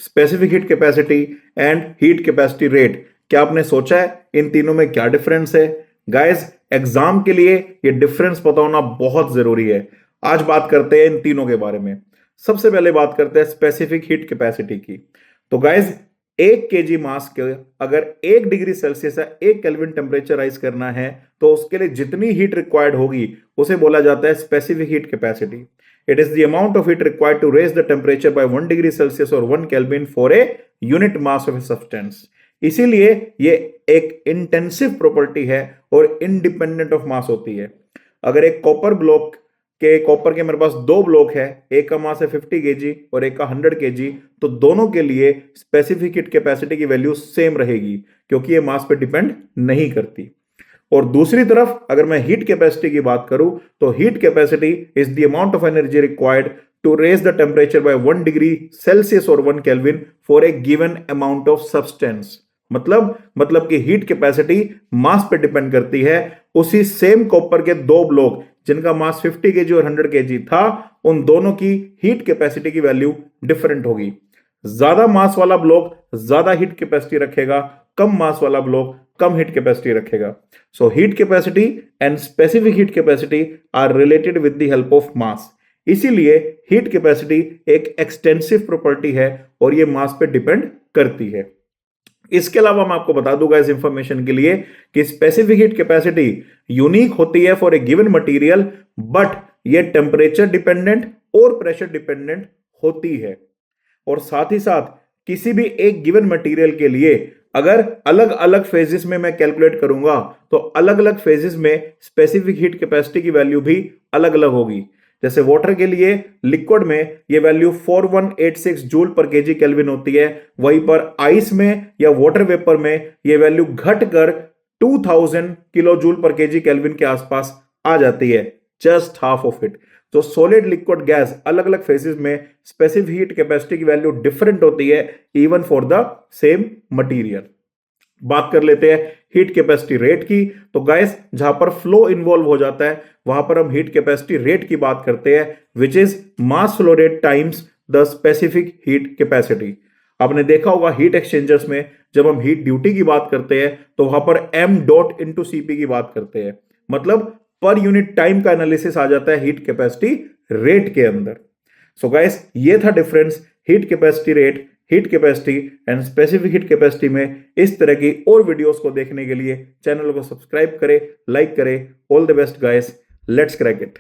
Specific heat capacity and heat capacity rate. क्या आपने सोचा है इन तीनों में क्या डिफरेंस है? गाइस, एग्जाम के लिए ये डिफरेंस पता होना बहुत जरूरी है। आज बात करते हैं इन तीनों के बारे में। सबसे पहले बात करते हैं स्पेसिफिक हीट कैपेसिटी की। तो गाइस, 1 kg मास के अगर 1 डिग्री सेल्सियस या 1 केल्विन टेम्परेचर राइज करना है तो उसके लिए जितनी हीट रिक्वायर्ड होगी उसे बोला जाता है specific heat capacity. It is the amount of heat required to raise the temperature by 1 degree Celsius और 1 kelvin for a unit mass of a substance. इसीलिए ये एक इंटेंसिव प्रॉपर्टी है और इंडिपेंडेंट ऑफ मास होती है। अगर एक कॉपर के मेरे पास 2 ब्लॉक है, एक का मास है 50 kg और एक का 100 kg, तो दोनों के लिए स्पेसिफिक हीट कैपेसिटी की वैल्यू सेम रहेगी क्योंकि ये मास पे डिपेंड नहीं करती। और दूसरी तरफ अगर मैं हीट कैपेसिटी की बात करूं तो heat capacity is the amount of energy required to raise the temperature by 1 degree Celsius और 1 kelvin for a given amount of substance. मतलब कि हीट कैपेसिटी मास पे डिपेंड करती है। उसी सेम कॉपर के 2 ब्लॉक जिनका मास 50 kg और 100 kg था, उन दोनों की हीट कैपेसिटी की वैल्यू डिफरेंट होगी। ज्यादा मास वाला ब्लॉक ज्यादा हीट कैपेसिटी रखेगा, कम मास वाला ब्लॉक कम हीट कैपेसिटी रखेगा। So heat capacity and specific heat capacity are related with the help of mass. इसीलिए हीट कैपेसिटी एक एक्सटेंसिव प्रॉपर्टी है और ये मास पे डिपेंड करती है। इसके अलावा मैं आपको बता दूंगा इस इंफॉर्मेशन के लिए कि स्पेसिफिक हीट कैपेसिटी यूनिक होती है for a given material, but ये टेम्परेचर डिपेंडेंट और प्रेशर डिपेंडेंट होती है। और साथ ही साथ किसी भी एक गिवन मटेरियल के लिए अगर अलग अलग फेजेस में मैं कैलकुलेट करूंगा तो अलग अलग फेजेस में स्पेसिफिक हीट कैपेसिटी की वैल्यू भी अलग अलग होगी। जैसे वाटर के लिए लिक्विड में ये वैल्यू 4186 जूल पर केजी केल्विन होती है, वहीं पर आइस में या वाटर वेपर में ये वैल्यू घटकर 2000 किलो जूल पर केजी केल्विन के आसपास आ जाती है, जस्ट हाफ ऑफ इट। तो सॉलिड लिक्विड गैस अलग अलग फेजेस में स्पेसिफिक हीट कैपेसिटी की वैल्यू डिफरेंट होती है even for the same material. बात कर लेते हैं हीट कैपेसिटी रेट की। तो गाइस, जहां पर फ्लो इन्वॉल्व हो जाता है वहां पर हम हीट कैपेसिटी रेट की बात करते हैं, which is mass flow rate times the specific heat capacity. आपने देखा होगा हीट एक्सचेंजर्स में जब हम हीट ड्यूटी की बात करते हैं तो वहां पर m डॉट इंटू सीपी की बात करते हैं, मतलब पर यूनिट टाइम का एनालिसिस आ जाता है हीट कैपेसिटी रेट के अंदर। सो गाइस, ये था difference heat capacity rate, heat capacity and specific heat capacity में। इस तरह की और वीडियोस को देखने के लिए चैनल को सब्सक्राइब करें, लाइक करें। All the best guys, let's crack it.